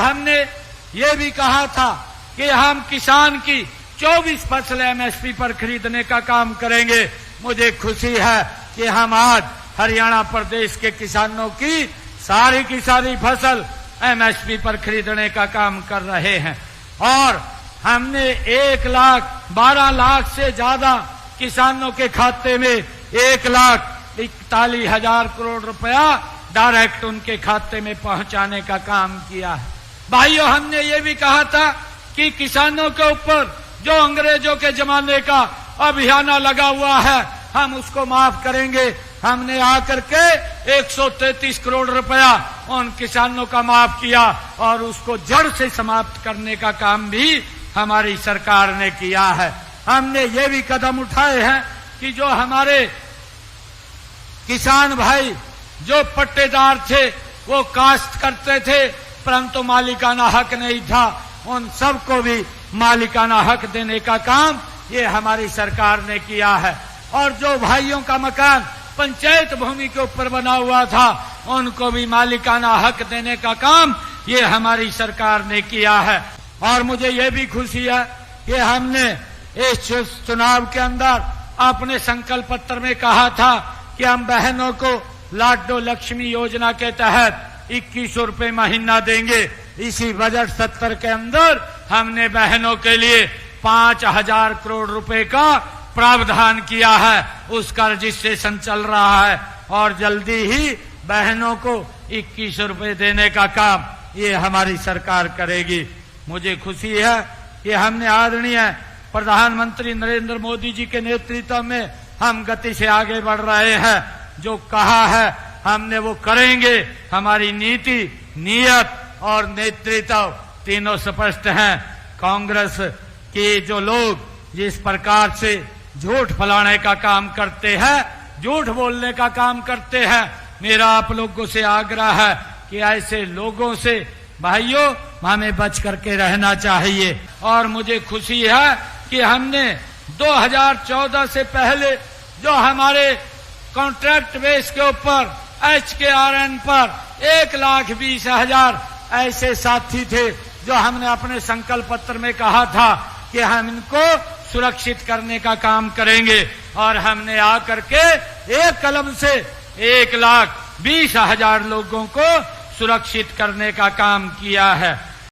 हमने ये भी कहा था कि हम किसान की 24 फसल एमएसपी पर खरीदने का काम करेंगे। मुझे खुशी है कि हम आज हरियाणा प्रदेश के किसानों की सारी फसल एमएसपी पर खरीदने का काम कर रहे हैं और हमने 1,12 लाख से ज्यादा किसानों के खाते में 1,41,000 करोड़ रुपया डायरेक्ट उनके खाते में पहुंचाने का काम किया है। भाइयों, हमने ये भी कहा था कि किसानों के ऊपर जो अंग्रेजों के जमाने का अभियान लगा हुआ है हम उसको माफ करेंगे। हमने आकर के 133 करोड़ रुपया उन किसानों का माफ किया और उसको जड़ से समाप्त करने का काम भी हमारी सरकार ने किया है। हमने ये भी कदम उठाए हैं कि जो हमारे किसान भाई जो पट्टेदार थे वो काश्त करते थे परंतु मालिकाना हक नहीं था, उन सबको भी मालिकाना हक देने का काम ये हमारी सरकार ने किया है। और जो भाइयों का मकान पंचायत भूमि के ऊपर बना हुआ था उनको भी मालिकाना हक देने का काम ये हमारी सरकार ने किया है। और मुझे ये भी खुशी है कि हमने इस चुनाव के अंदर अपने संकल्प पत्र में कहा था कि हम बहनों को लाडो लक्ष्मी योजना के तहत 2100 रुपये महीना देंगे। इसी बजट सत्र के अंदर हमने बहनों के लिए 5,000 करोड़ रुपए का प्रावधान किया है, उसका रजिस्ट्रेशन चल रहा है और जल्दी ही बहनों को 2100 रुपये देने का काम ये हमारी सरकार करेगी। मुझे खुशी है कि हमने आदरणीय प्रधानमंत्री नरेंद्र मोदी जी के नेतृत्व में हम गति से आगे बढ़ रहे हैं। जो कहा है हमने वो करेंगे। हमारी नीति, नीयत और नेतृत्व तीनों स्पष्ट हैं। कांग्रेस के जो लोग जिस प्रकार से झूठ फैलाने का काम करते हैं, झूठ बोलने का काम करते हैं, मेरा आप लोगों से आग्रह है कि ऐसे लोगों से भाइयों हमें बच करके रहना चाहिए। और मुझे खुशी है कि हमने 2014 से पहले जो हमारे कॉन्ट्रैक्ट बेस के ऊपर HKRN पर 1,20,000 ऐसे साथी थे जो हमने अपने संकल्प पत्र में कहा था कि हम इनको सुरक्षित करने का काम करेंगे और हमने आकर के एक कलम से 1,20,000 लोगों को सुरक्षित करने का काम किया है।